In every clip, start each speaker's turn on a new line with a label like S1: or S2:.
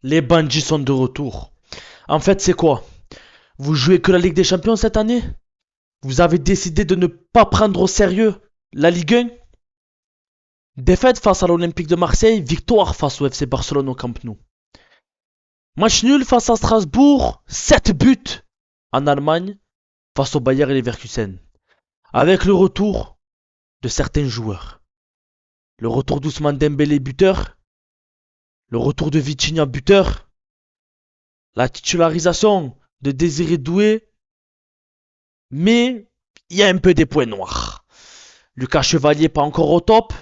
S1: Les bandits sont de retour. En fait, c'est quoi? Vous jouez que la Ligue des Champions cette année? Vous avez décidé de ne pas prendre au sérieux la Ligue 1? Défaite face à l'Olympique de Marseille, victoire face au FC Barcelone au Camp Nou. Match nul face à Strasbourg, 7 buts en Allemagne face au Bayer Leverkusen. Avec le retour de certains joueurs. Le retour d'Ousmane Dembélé buteur, le retour de Vitinha buteur, la titularisation de Désiré Doué, mais il y a un peu des points noirs. Lucas Chevalier pas encore au top,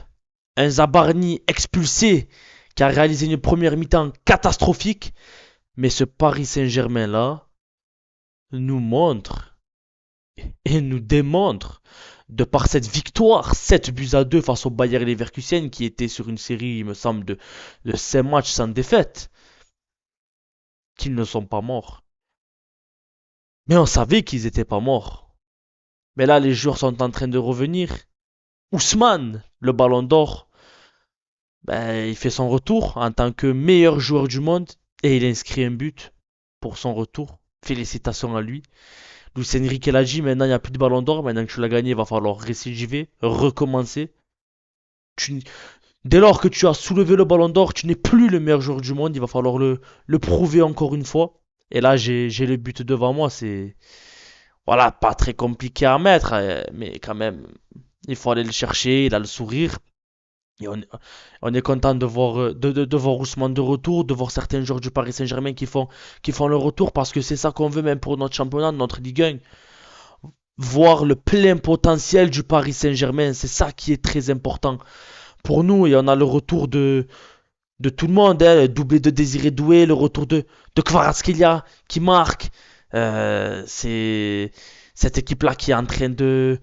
S1: un Zabarni expulsé qui a réalisé une première mi-temps catastrophique, mais ce Paris Saint-Germain là nous montre et nous démontre de par cette victoire 7 buts à 2 face au Bayer Leverkusen qui était sur une série il me semble de 5 matchs sans défaite, qu'ils ne sont pas morts. Mais on savait qu'ils étaient pas morts. Mais là les joueurs sont en train de revenir. Ousmane, le ballon d'or, ben, il fait son retour en tant que meilleur joueur du monde et il inscrit un but pour son retour. Félicitations à lui. Luis Enrique l'a dit, maintenant il n'y a plus de ballon d'or, maintenant que tu l'as gagné, il va falloir récidiver, recommencer. Tu, Dès lors que tu as soulevé le ballon d'or, tu n'es plus le meilleur joueur du monde, il va falloir le prouver encore une fois. Et là, j'ai le but devant moi, c'est... Voilà, pas très compliqué à mettre, mais quand même, il faut aller le chercher, il a le sourire. Et on est content de voir, de voir Ousmane de retour, de voir certains joueurs du Paris Saint-Germain qui font le retour, parce que c'est ça qu'on veut même pour notre championnat, notre Ligue 1. Voir le plein potentiel du Paris Saint-Germain, c'est ça qui est très important pour nous. Et on a le retour de tout le monde, hein, le doublé de Désiré Doué, le retour de Kvaratskhelia qui marque. C'est cette équipe-là qui est en train de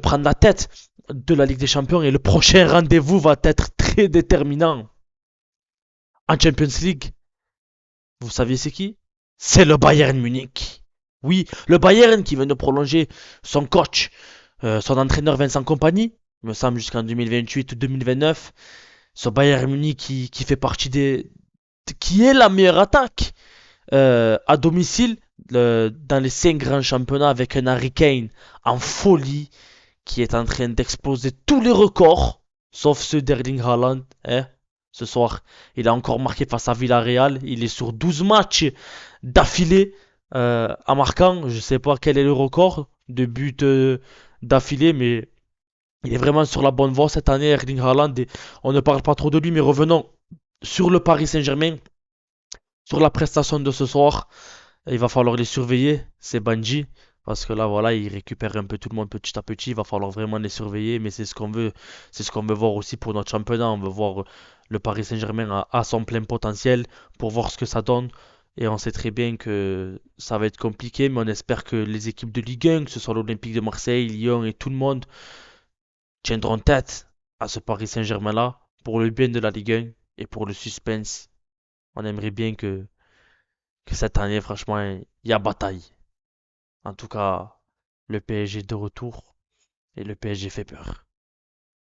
S1: prendre la tête de la Ligue des Champions et le prochain rendez-vous va être très déterminant. En Champions League, vous saviez c'est qui? C'est le Bayern Munich. Oui, le Bayern qui vient de prolonger son coach, son entraîneur Vincent Kompany, il me semble jusqu'en 2028 ou 2029. Ce Bayern Munich qui fait partie qui est la meilleure attaque à domicile dans les 5 grands championnats avec un Harry Kane en folie qui est en train d'exploser tous les records, sauf ceux d'Erling Haaland. Hein. Ce soir, il a encore marqué face à Villarreal. Il est sur 12 matchs d'affilée en marquant. Je ne sais pas quel est le record de buts d'affilée, mais il est vraiment sur la bonne voie cette année, Erling Haaland. Et on ne parle pas trop de lui, mais revenons sur le Paris Saint-Germain, sur la prestation de ce soir. Il va falloir les surveiller, ces bandits. Parce que là, voilà, ils récupèrent un peu tout le monde petit à petit. Il va falloir vraiment les surveiller. Mais c'est ce qu'on veut. C'est ce qu'on veut voir aussi pour notre championnat. On veut voir le Paris Saint-Germain à son plein potentiel pour voir ce que ça donne. Et on sait très bien que ça va être compliqué. Mais on espère que les équipes de Ligue 1, que ce soit l'Olympique de Marseille, Lyon et tout le monde, tiendront tête à ce Paris Saint-Germain-là pour le bien de la Ligue 1 et pour le suspense. On aimerait bien que cette année, franchement, il y a bataille. En tout cas, le PSG de retour et le PSG fait peur.